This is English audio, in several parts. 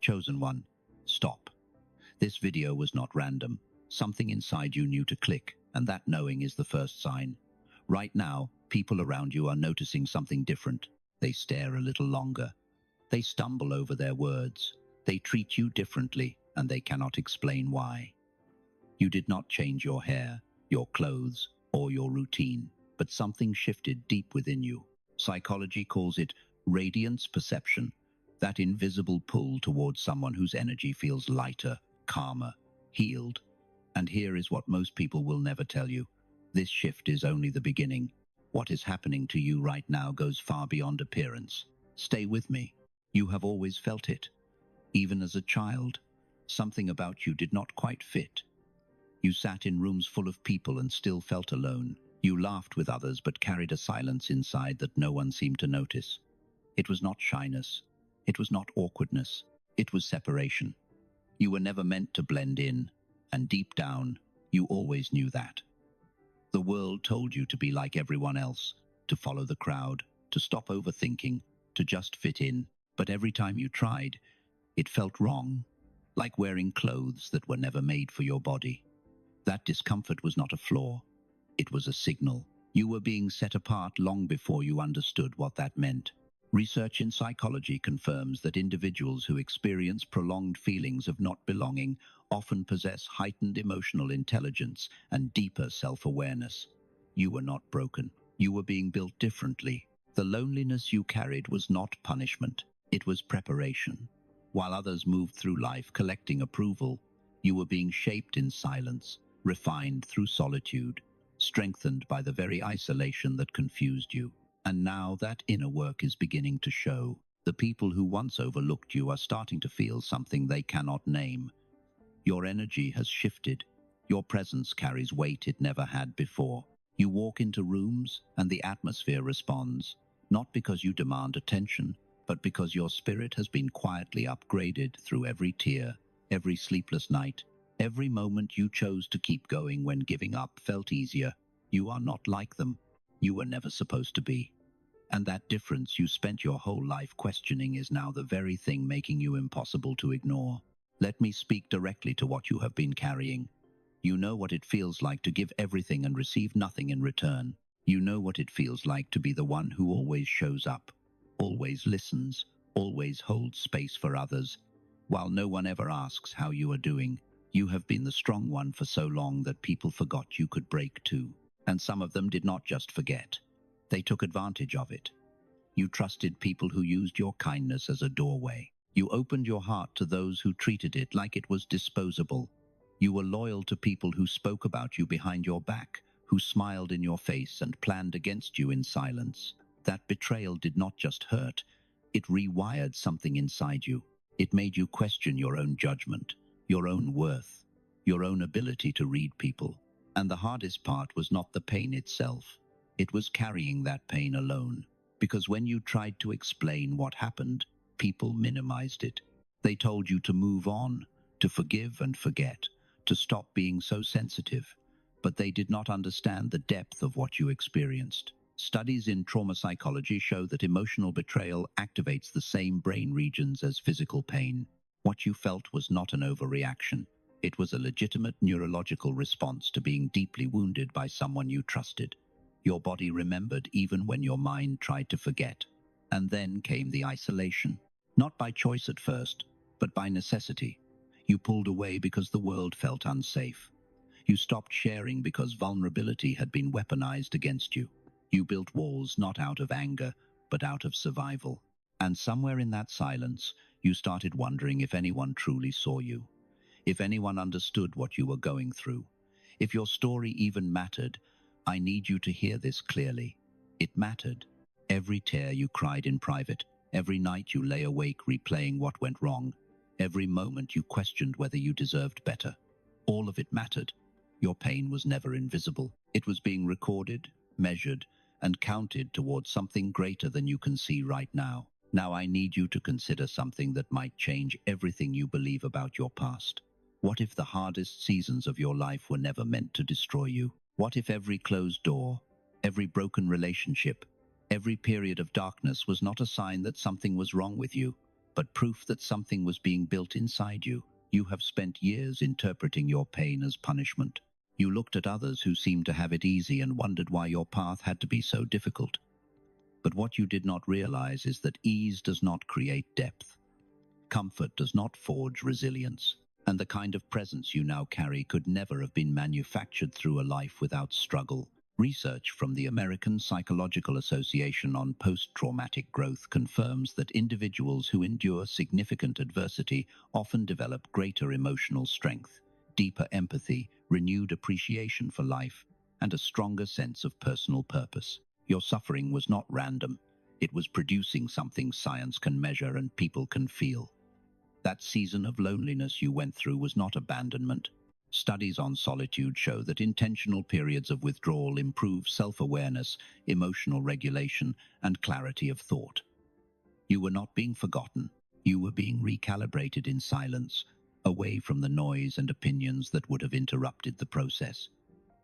Chosen one, stop. This video was not random. Something inside you knew to click, and that knowing is the first sign. Right now, people around you are noticing something different. They stare a little longer. They stumble over their words. They treat you differently, and they cannot explain why. You did not change your hair, your clothes, or your routine, but something shifted deep within you. Psychology calls it radiance perception, that invisible pull towards someone whose energy feels lighter, calmer, healed. And here is what most people will never tell you. This shift is only the beginning. What is happening to you right now goes far beyond appearance. Stay with me. You have always felt it. Even as a child, something about you did not quite fit. You sat in rooms full of people and still felt alone. You laughed with others but carried a silence inside that no one seemed to notice. It was not shyness. It was not awkwardness. It was separation. You were never meant to blend in, and deep down, you always knew that. The world told you to be like everyone else, to follow the crowd, to stop overthinking, to just fit in. But every time you tried, it felt wrong, like wearing clothes that were never made for your body. That discomfort was not a flaw. It was a signal. You were being set apart long before you understood what that meant. Research in psychology confirms that individuals who experience prolonged feelings of not belonging often possess heightened emotional intelligence and deeper self-awareness. You were not broken. You were being built differently. The loneliness you carried was not punishment. It was preparation. While others moved through life collecting approval, you were being shaped in silence, refined through solitude, strengthened by the very isolation that confused you. And now that inner work is beginning to show. The people who once overlooked you are starting to feel something they cannot name. Your energy has shifted. Your presence carries weight it never had before. You walk into rooms and the atmosphere responds, not because you demand attention, but because your spirit has been quietly upgraded through every tear, every sleepless night, every moment you chose to keep going when giving up felt easier. You are not like them. You were never supposed to be. And that difference you spent your whole life questioning is now the very thing making you impossible to ignore. Let me speak directly to what you have been carrying. You know what it feels like to give everything and receive nothing in return. You know what it feels like to be the one who always shows up, always listens, always holds space for others, while no one ever asks how you are doing. You have been the strong one for so long that people forgot you could break too. And some of them did not just forget. They took advantage of it. You trusted people who used your kindness as a doorway. You opened your heart to those who treated it like it was disposable. You were loyal to people who spoke about you behind your back, who smiled in your face and planned against you in silence. That betrayal did not just hurt, it rewired something inside you. It made you question your own judgment, your own worth, your own ability to read people. And the hardest part was not the pain itself. It was carrying that pain alone. Because when you tried to explain what happened, people minimized it. They told you to move on, to forgive and forget, to stop being so sensitive. But they did not understand the depth of what you experienced. Studies in trauma psychology show that emotional betrayal activates the same brain regions as physical pain. What you felt was not an overreaction. It was a legitimate neurological response to being deeply wounded by someone you trusted. Your body remembered even when your mind tried to forget. And then came the isolation. Not by choice at first, but by necessity. You pulled away because the world felt unsafe. You stopped sharing because vulnerability had been weaponized against you. You built walls not out of anger, but out of survival. And somewhere in that silence, you started wondering if anyone truly saw you. If anyone understood what you were going through. If your story even mattered. I need you to hear this clearly. It mattered. Every tear you cried in private, every night you lay awake replaying what went wrong, every moment you questioned whether you deserved better. All of it mattered. Your pain was never invisible. It was being recorded, measured, and counted towards something greater than you can see right now. Now I need you to consider something that might change everything you believe about your past. What if the hardest seasons of your life were never meant to destroy you? What if every closed door, every broken relationship, every period of darkness was not a sign that something was wrong with you, but proof that something was being built inside you. You have spent years interpreting your pain as punishment. You looked at others who seemed to have it easy and wondered why your path had to be so difficult. But what you did not realize is that ease does not create depth. Comfort does not forge resilience. And the kind of presence you now carry could never have been manufactured through a life without struggle. Research from the American Psychological Association on Post-Traumatic Growth confirms that individuals who endure significant adversity often develop greater emotional strength, deeper empathy, renewed appreciation for life, and a stronger sense of personal purpose. Your suffering was not random. It was producing something science can measure and people can feel. That season of loneliness you went through was not abandonment. Studies on solitude show that intentional periods of withdrawal improve self-awareness, emotional regulation, and clarity of thought. You were not being forgotten. You were being recalibrated in silence, away from the noise and opinions that would have interrupted the process.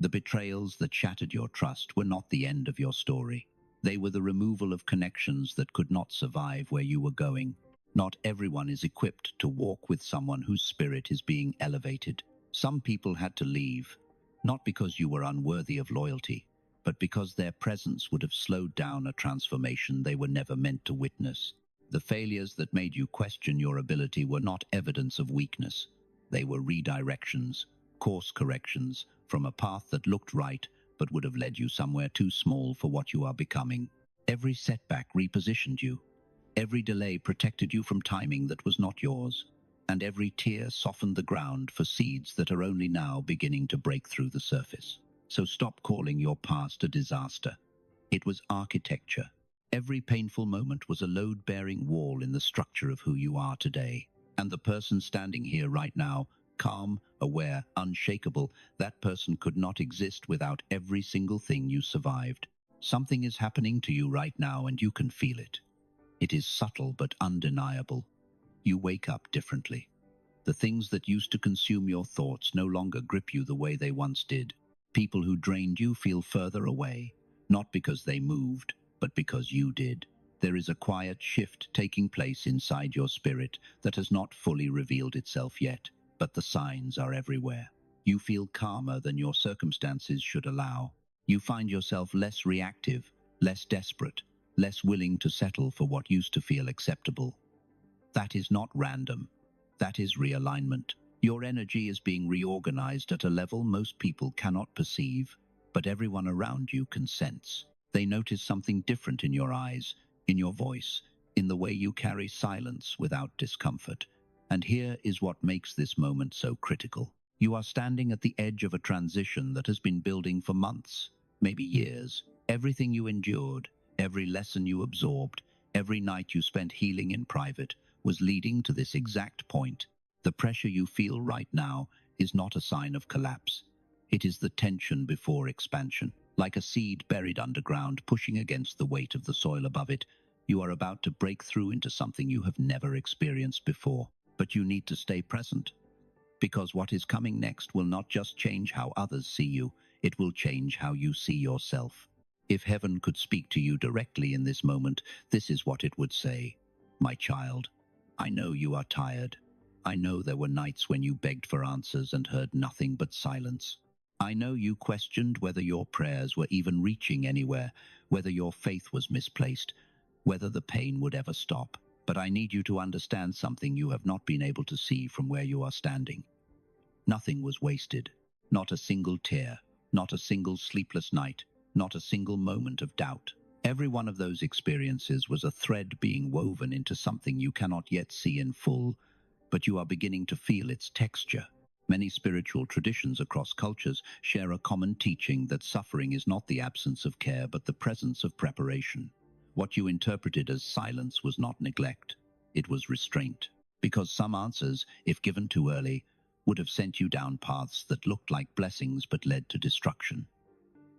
The betrayals that shattered your trust were not the end of your story. They were the removal of connections that could not survive where you were going. Not everyone is equipped to walk with someone whose spirit is being elevated. Some people had to leave, not because you were unworthy of loyalty, but because their presence would have slowed down a transformation they were never meant to witness. The failures that made you question your ability were not evidence of weakness. They were redirections, course corrections, from a path that looked right but would have led you somewhere too small for what you are becoming. Every setback repositioned you. Every delay protected you from timing that was not yours, and every tear softened the ground for seeds that are only now beginning to break through the surface. So stop calling your past a disaster. It was architecture. Every painful moment was a load-bearing wall in the structure of who you are today. And the person standing here right now, calm, aware, unshakable, that person could not exist without every single thing you survived. Something is happening to you right now and you can feel it. It is subtle but undeniable. You wake up differently. The things that used to consume your thoughts no longer grip you the way they once did. People who drained you feel further away, not because they moved, but because you did. There is a quiet shift taking place inside your spirit that has not fully revealed itself yet, but the signs are everywhere. You feel calmer than your circumstances should allow. You find yourself less reactive, less desperate, less willing to settle for what used to feel acceptable. That is not random. That is realignment. Your energy is being reorganized at a level most people cannot perceive, but everyone around you can sense. They notice something different in your eyes, in your voice, in the way you carry silence without discomfort. And here is what makes this moment so critical. You are standing at the edge of a transition that has been building for months, maybe years. Everything you endured, every lesson you absorbed, every night you spent healing in private, was leading to this exact point. The pressure you feel right now is not a sign of collapse. It is the tension before expansion. Like a seed buried underground, pushing against the weight of the soil above it, you are about to break through into something you have never experienced before. But you need to stay present, because what is coming next will not just change how others see you, it will change how you see yourself. If heaven could speak to you directly in this moment, this is what it would say. My child, I know you are tired. I know there were nights when you begged for answers and heard nothing but silence. I know you questioned whether your prayers were even reaching anywhere, whether your faith was misplaced, whether the pain would ever stop. But I need you to understand something you have not been able to see from where you are standing. Nothing was wasted. Not a single tear, not a single sleepless night, not a single moment of doubt. Every one of those experiences was a thread being woven into something you cannot yet see in full, but you are beginning to feel its texture. Many spiritual traditions across cultures share a common teaching that suffering is not the absence of care but the presence of preparation. What you interpreted as silence was not neglect, it was restraint. Because some answers, if given too early, would have sent you down paths that looked like blessings but led to destruction.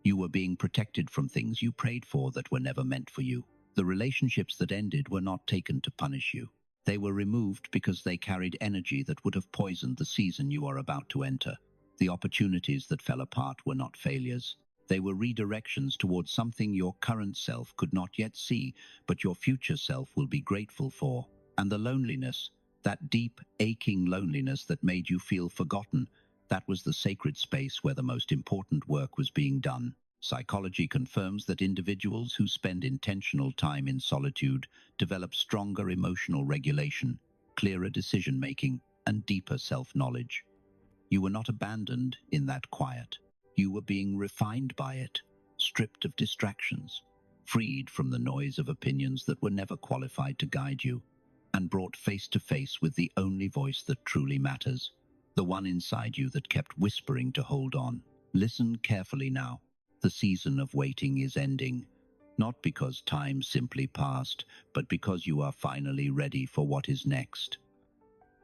You were being protected from things you prayed for that were never meant for you. The relationships that ended were not taken to punish you. They were removed because they carried energy that would have poisoned the season you are about to enter. The opportunities that fell apart were not failures. They were redirections towards something your current self could not yet see, but your future self will be grateful for. And the loneliness, that deep, aching loneliness that made you feel forgotten, that was the sacred space where the most important work was being done. Psychology confirms that individuals who spend intentional time in solitude develop stronger emotional regulation, clearer decision-making, and deeper self-knowledge. You were not abandoned in that quiet. You were being refined by it, stripped of distractions, freed from the noise of opinions that were never qualified to guide you, and brought face to face with the only voice that truly matters, the one inside you that kept whispering to hold on. Listen carefully now. The season of waiting is ending, not because time simply passed, but because you are finally ready for what is next.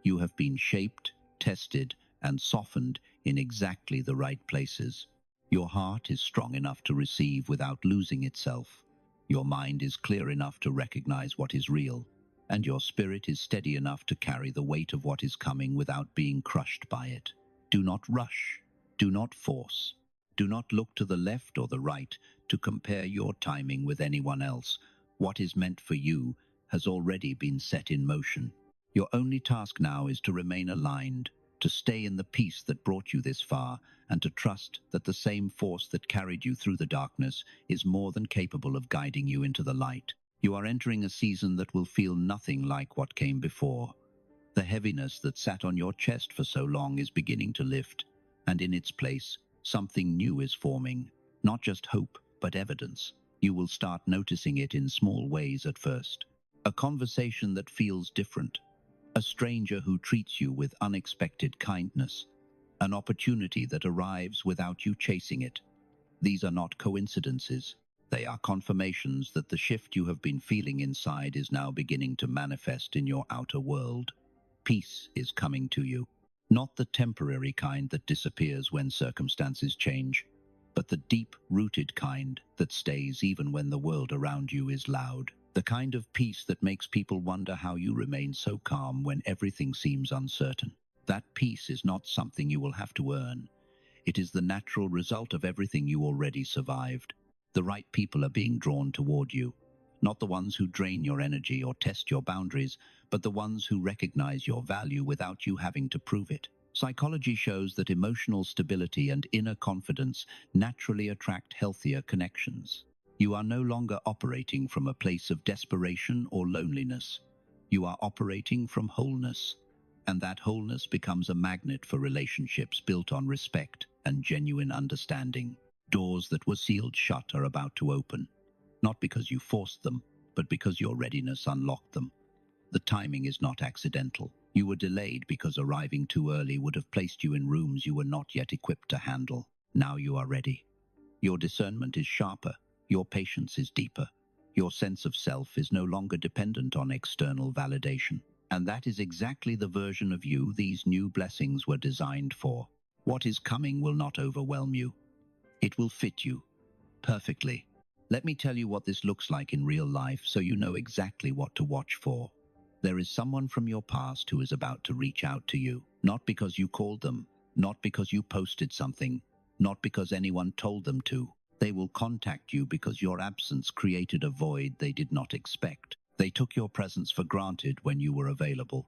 You have been shaped, tested, and softened in exactly the right places. Your heart is strong enough to receive without losing itself. Your mind is clear enough to recognize what is real, and your spirit is steady enough to carry the weight of what is coming without being crushed by it. Do not rush. Do not force. Do not look to the left or the right to compare your timing with anyone else. What is meant for you has already been set in motion. Your only task now is to remain aligned, to stay in the peace that brought you this far, and to trust that the same force that carried you through the darkness is more than capable of guiding you into the light. You are entering a season that will feel nothing like what came before. The heaviness that sat on your chest for so long is beginning to lift, and in its place, something new is forming. Not just hope, but evidence. You will start noticing it in small ways at first. A conversation that feels different. A stranger who treats you with unexpected kindness. An opportunity that arrives without you chasing it. These are not coincidences. They are confirmations that the shift you have been feeling inside is now beginning to manifest in your outer world. Peace is coming to you. Not the temporary kind that disappears when circumstances change, but the deep-rooted kind that stays even when the world around you is loud. The kind of peace that makes people wonder how you remain so calm when everything seems uncertain. That peace is not something you will have to earn. It is the natural result of everything you already survived. The right people are being drawn toward you. Not the ones who drain your energy or test your boundaries, but the ones who recognize your value without you having to prove it. Psychology shows that emotional stability and inner confidence naturally attract healthier connections. You are no longer operating from a place of desperation or loneliness. You are operating from wholeness, and that wholeness becomes a magnet for relationships built on respect and genuine understanding. Doors that were sealed shut are about to open. Not because you forced them, but because your readiness unlocked them. The timing is not accidental. You were delayed because arriving too early would have placed you in rooms you were not yet equipped to handle. Now you are ready. Your discernment is sharper. Your patience is deeper. Your sense of self is no longer dependent on external validation. And that is exactly the version of you these new blessings were designed for. What is coming will not overwhelm you. It will fit you perfectly. Let me tell you what this looks like in real life so you know exactly what to watch for. There is someone from your past who is about to reach out to you, not because you called them, not because you posted something, not because anyone told them to. They will contact you because your absence created a void they did not expect. They took your presence for granted when you were available.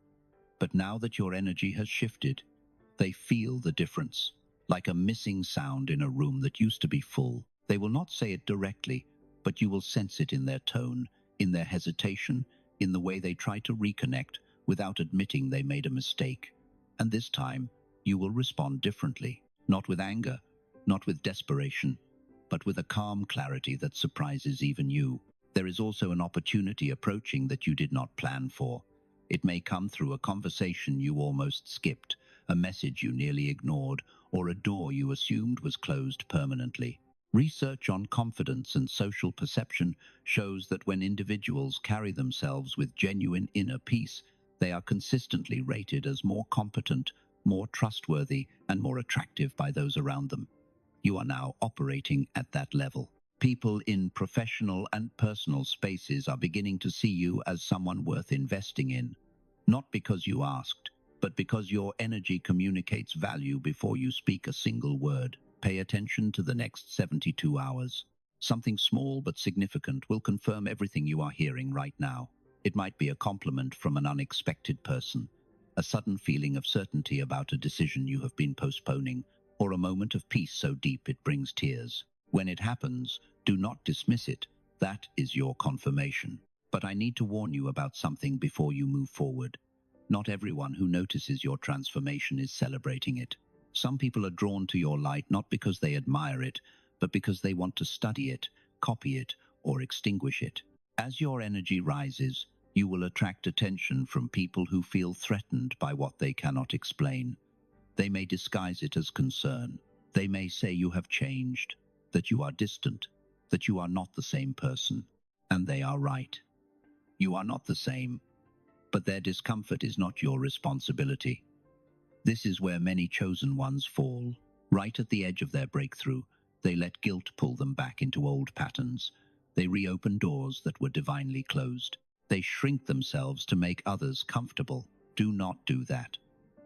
But now that your energy has shifted, they feel the difference, like a missing sound in a room that used to be full. They will not say it directly, but you will sense it in their tone, in their hesitation, in the way they try to reconnect without admitting they made a mistake. And this time, you will respond differently, not with anger, not with desperation, but with a calm clarity that surprises even you. There is also an opportunity approaching that you did not plan for. It may come through a conversation you almost skipped, a message you nearly ignored, or a door you assumed was closed permanently. Research on confidence and social perception shows that when individuals carry themselves with genuine inner peace, they are consistently rated as more competent, more trustworthy, and more attractive by those around them. You are now operating at that level. People in professional and personal spaces are beginning to see you as someone worth investing in, not because you asked, but because your energy communicates value before you speak a single word. Pay attention to the next 72 hours. Something small but significant will confirm everything you are hearing right now. It might be a compliment from an unexpected person, a sudden feeling of certainty about a decision you have been postponing, or a moment of peace so deep it brings tears. When it happens, do not dismiss it. That is your confirmation. But I need to warn you about something before you move forward. Not everyone who notices your transformation is celebrating it. Some people are drawn to your light not because they admire it, but because they want to study it, copy it, or extinguish it. As your energy rises, you will attract attention from people who feel threatened by what they cannot explain. They may disguise it as concern. They may say you have changed, that you are distant, that you are not the same person. And they are right. You are not the same, but their discomfort is not your responsibility. This is where many chosen ones fall. Right at the edge of their breakthrough, they let guilt pull them back into old patterns. They reopen doors that were divinely closed. They shrink themselves to make others comfortable. Do not do that.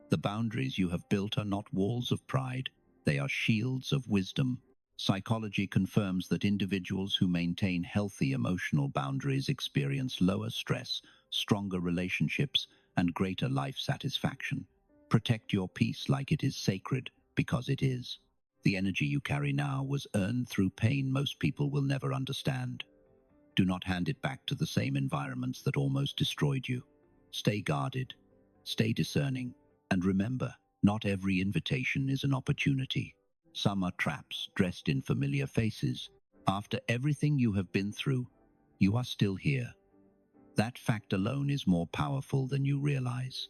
The boundaries you have built are not walls of pride. They are shields of wisdom. Psychology confirms that individuals who maintain healthy emotional boundaries experience lower stress, stronger relationships, and greater life satisfaction. Protect your peace like it is sacred, because it is. The energy you carry now was earned through pain most people will never understand. Do not hand it back to the same environments that almost destroyed you. Stay guarded, stay discerning, and remember, not every invitation is an opportunity. Some are traps dressed in familiar faces. After everything you have been through, you are still here. That fact alone is more powerful than you realize.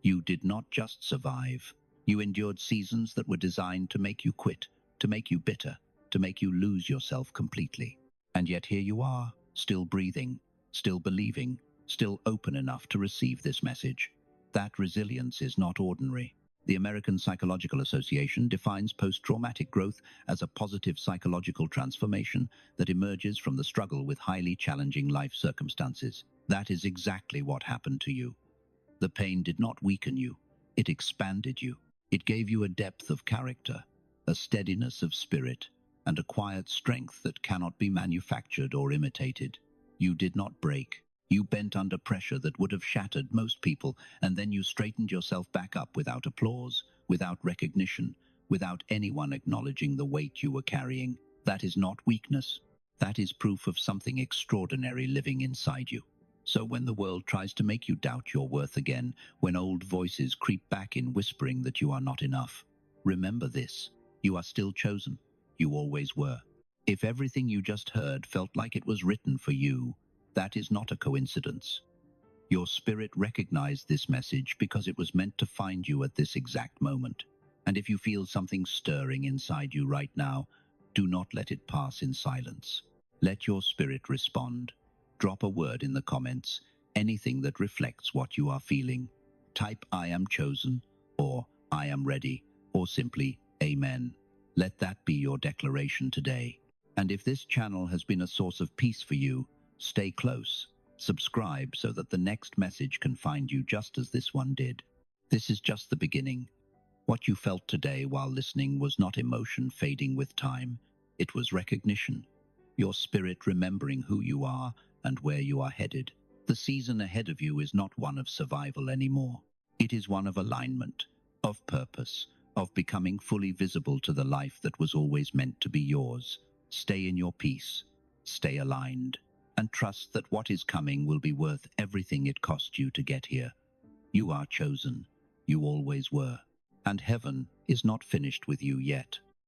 You did not just survive. You endured seasons that were designed to make you quit, to make you bitter, to make you lose yourself completely. And yet here you are, still breathing, still believing, still open enough to receive this message. That resilience is not ordinary. The American Psychological Association defines post-traumatic growth as a positive psychological transformation that emerges from the struggle with highly challenging life circumstances. That is exactly what happened to you. The pain did not weaken you. It expanded you. It gave you a depth of character, a steadiness of spirit, and a quiet strength that cannot be manufactured or imitated. You did not break. You bent under pressure that would have shattered most people, and then you straightened yourself back up without applause, without recognition, without anyone acknowledging the weight you were carrying. That is not weakness. That is proof of something extraordinary living inside you. So when the world tries to make you doubt your worth again, when old voices creep back in whispering that you are not enough, remember this: you are still chosen. You always were. If everything you just heard felt like it was written for you, that is not a coincidence. Your spirit recognized this message because it was meant to find you at this exact moment. And if you feel something stirring inside you right now, do not let it pass in silence. Let your spirit respond. Drop a word in the comments, anything that reflects what you are feeling. Type "I am chosen," or "I am ready," or simply "Amen." Let that be your declaration today. And if this channel has been a source of peace for you, stay close. Subscribe so that the next message can find you just as this one did. This is just the beginning. What you felt today while listening was not emotion fading with time. It was recognition. Your spirit remembering who you are and where you are headed. The season ahead of you is not one of survival anymore. It is one of alignment, of purpose, of becoming fully visible to the life that was always meant to be yours. Stay in your peace. Stay aligned. And trust that what is coming will be worth everything it cost you to get here. You are chosen. You always were. And heaven is not finished with you yet.